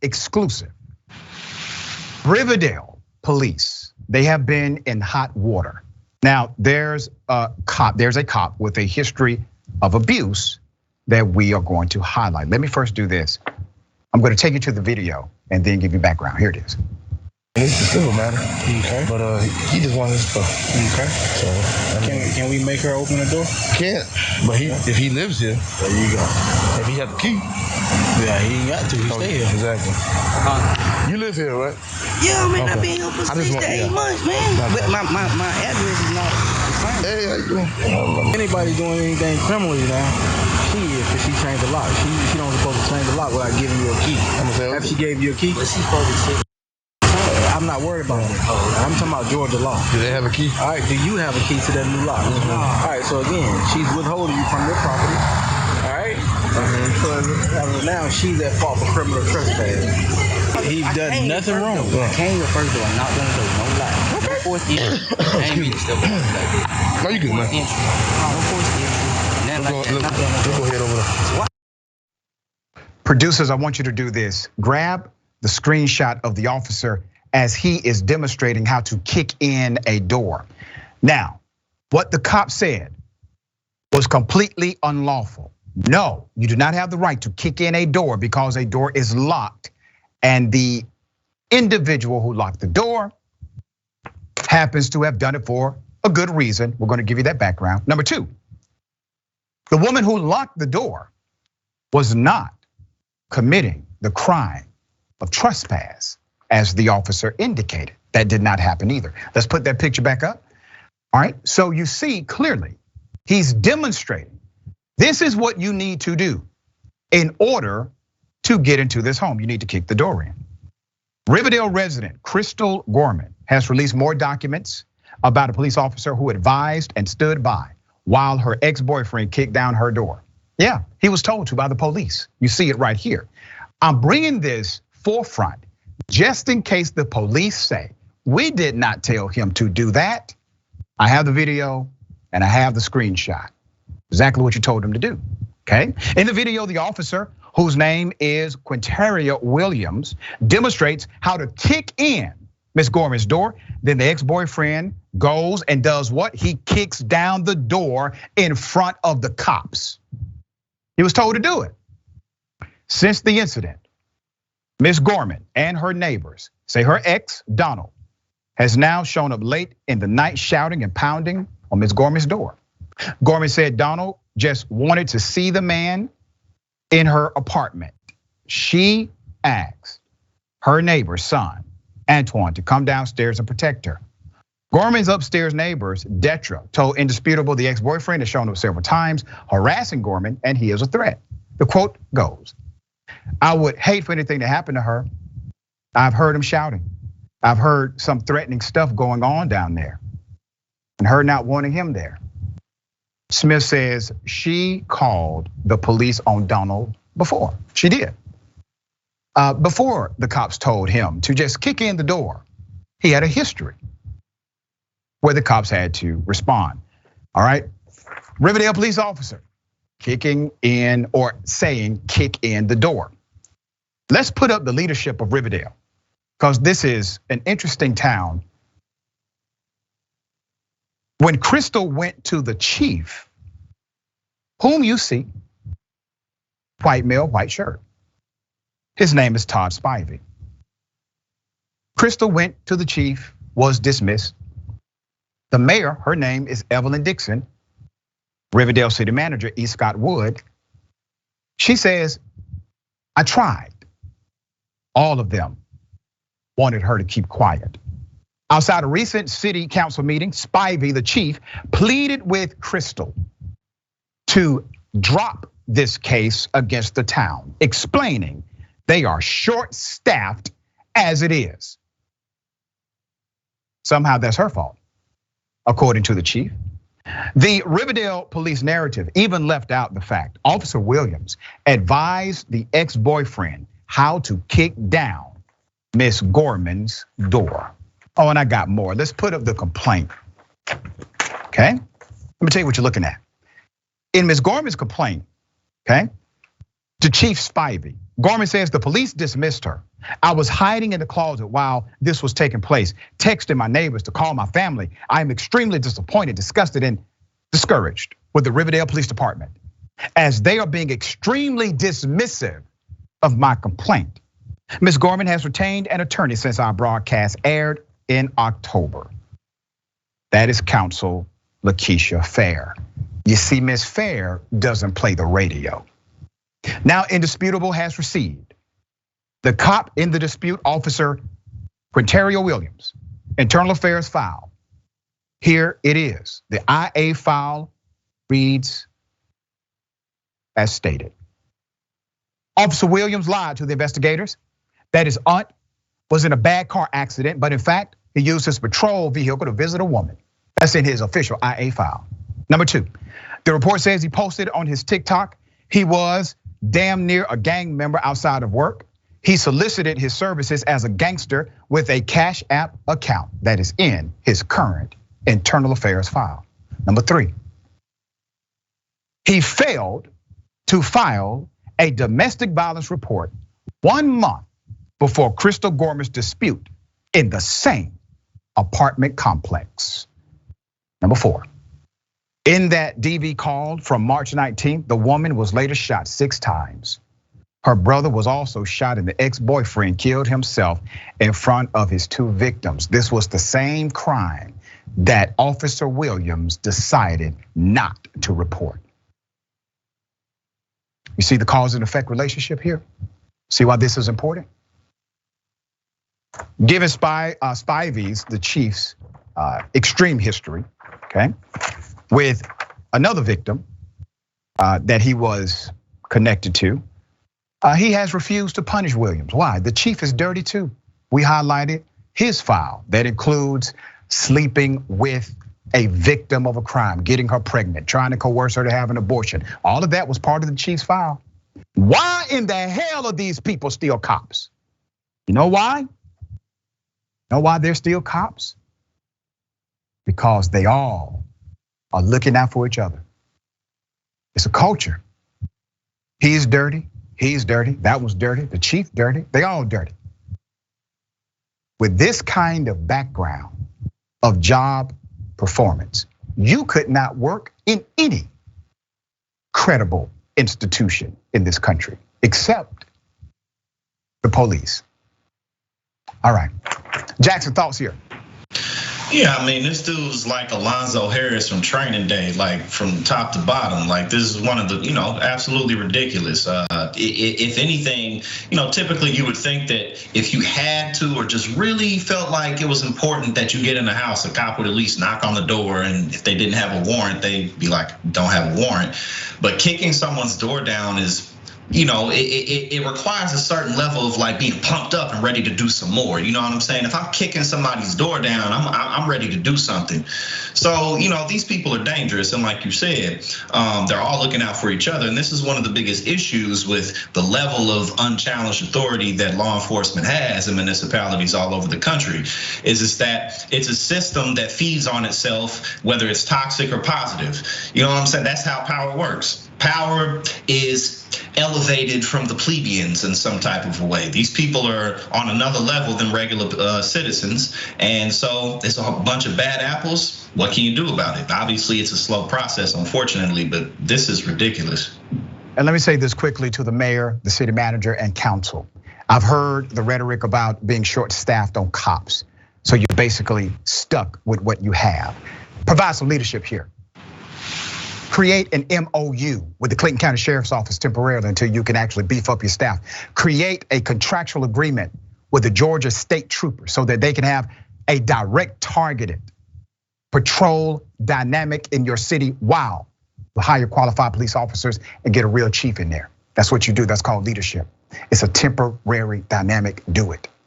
exclusive. Riverdale police, they have been in hot water. Now, there's a cop with a history of abuse that we are going to highlight. Let me first do this. I'm going to take you to the video and then give you background. Here it is. It's a civil matter, okay. But he just wants his stuff. Okay. So can we make her open the door? Can't. But if he lives here, there you go. If he has the key, yeah, he ain't got to. He stay here. Exactly. You live here, right? Yeah, I mean, I've been here for 6 to 8 months, man. But my address is not the same. Hey, how you doing? Anybody doing anything criminally now, she is, because she changed the lock. She don't supposed to change the lock without giving you a key. After she gave you a key, But she's supposed to sit. I'm not worried about that. I'm talking about Georgia law. Do they have a key? All right, do you have a key to that new lock? All right, so again, she's withholding you from your property. All right? So now she's at fault for criminal trespass. He's done nothing wrong. I came here first door, I knocked on the door, no lie. No forced entry. I ain't mean to step on No, you good, man. No forced entry. Let's go ahead over there. Producers, I want you to do this. Grab the screenshot of the officer as he is demonstrating how to kick in a door. Now, what the cop said was completely unlawful. No, you do not have the right to kick in a door because a door is locked, and the individual who locked the door happens to have done it for a good reason. We're gonna give you that background. Number two, the woman who locked the door was not committing the crime of trespass, as the officer indicated. That did not happen either. Let's put that picture back up. All right, so you see clearly, he's demonstrating this is what you need to do in order to get into this home. You need to kick the door in. Riverdale resident Crystal Gorman has released more documents about a police officer who advised and stood by while her ex-boyfriend kicked down her door. Yeah, he was told to by the police. You see it right here. I'm bringing this forefront just in case the police say, we did not tell him to do that. I have the video and I have the screenshot. Exactly what you told him to do, okay? In the video, the officer, whose name is Quintario Williams, demonstrates how to kick in Miss Gorman's door. Then the ex-boyfriend goes and does what? He kicks down the door in front of the cops. He was told to do it. Since the incident, Miss Gorman and her neighbors say her ex, Donald, has now shown up late in the night shouting and pounding on Miss Gorman's door. Gorman said Donald just wanted to see the man in her apartment. She asked her neighbor's son, Antoine, to come downstairs and protect her. Gorman's upstairs neighbors, Detra, told Indisputable the ex-boyfriend has shown up several times, harassing Gorman, and he is a threat. The quote goes, I would hate for anything to happen to her. I've heard him shouting. I've heard some threatening stuff going on down there, and her not wanting him there. Smith says she called the police on Donald before. She did. Before the cops told him to just kick in the door, he had a history where the cops had to respond. All right, Riverdale police officer kicking in or saying kick in the door. Let's put up the leadership of Riverdale, because this is an interesting town. When Crystal went to the chief, whom you see, white male, white shirt. His name is Todd Spivey. Crystal went to the chief, was dismissed. The mayor, her name is Evelyn Dixon. Riverdale city manager, E. Scott Wood. She says, I tried. All of them wanted her to keep quiet. Outside a recent city council meeting, Spivey, the chief, pleaded with Crystal to drop this case against the town, explaining they are short-staffed as it is. Somehow that's her fault, according to the chief. The Riverdale police narrative even left out the fact Officer Williams advised the ex-boyfriend how to kick down Miss Gorman's door. Oh, and I got more. Let's put up the complaint, okay? Let me tell you what you're looking at. In Miss Gorman's complaint, okay, to Chief Spivey, Gorman says the police dismissed her I was hiding in the closet while this was taking place, texting my neighbors to call my family. I am extremely disappointed, disgusted, and discouraged with the Riverdale Police Department, as they are being extremely dismissive of my complaint. Ms. Gorman has retained an attorney since our broadcast aired in October. That is counsel Lakeisha Fair. You see, Ms. Fair doesn't play the radio. Now, Indisputable has received the cop in the dispute, Officer Quintario Williams, internal affairs file. Here it is. The IA file reads as stated. Officer Williams lied to the investigators that his aunt was in a bad car accident, but in fact, he used his patrol vehicle to visit a woman. That's in his official IA file. Number 2, the report says he posted on his TikTok he was damn near a gang member outside of work. He solicited his services as a gangster with a Cash App account that is in his current internal affairs file. Number 3, he failed to file a domestic violence report 1 month before Crystal Gorman's dispute in the same apartment complex. Number 4, in that DV call from March 19th, the woman was later shot 6 times. Her brother was also shot and the ex-boyfriend killed himself in front of his 2 victims. This was the same crime that Officer Williams decided not to report. You see the cause and effect relationship here? See why this is important? Given Spivey's, the chief's extreme history, okay, with another victim that he was connected to, he has refused to punish Williams. Why? The chief is dirty too. We highlighted his file that includes sleeping with a victim of a crime, getting her pregnant, trying to coerce her to have an abortion. All of that was part of the chief's file. Why in the hell are these people still cops? You know why? You know why they're still cops? Because they all are looking out for each other. It's a culture. He's dirty. He's dirty, that was dirty, the chief dirty, they all dirty. With this kind of background of job performance, you could not work in any credible institution in this country except the police. All right, Jackson, thoughts here? Yeah, I mean, this dude's like Alonzo Harris from Training Day, like from top to bottom. Like this is one of the, absolutely ridiculous. If anything, typically you would think that if you had to or just really felt like it was important that you get in the house, a cop would at least knock on the door, and if they didn't have a warrant, they'd be like, don't have a warrant. But kicking someone's door down is, it requires a certain level of like being pumped up and ready to do some more. You know what I'm saying? If I'm kicking somebody's door down, I'm ready to do something. So, these people are dangerous. And like you said, they're all looking out for each other. And this is one of the biggest issues with the level of unchallenged authority that law enforcement has in municipalities all over the country, is that it's a system that feeds on itself, whether it's toxic or positive. You know what I'm saying? That's how power works. Power is elevated from the plebeians in some type of a way. These people are on another level than regular citizens. And so it's a bunch of bad apples. What can you do about it? Obviously, it's a slow process, unfortunately, but this is ridiculous. And let me say this quickly to the mayor, the city manager, and council. I've heard the rhetoric about being short-staffed on cops. So you're basically stuck with what you have. Provide some leadership here. Create an MOU with the Clayton County Sheriff's Office temporarily until you can actually beef up your staff. Create a contractual agreement with the Georgia State Troopers so that they can have a direct targeted patrol dynamic in your city while you hire qualified police officers and get a real chief in there. That's what you do, that's called leadership. It's a temporary dynamic, do it.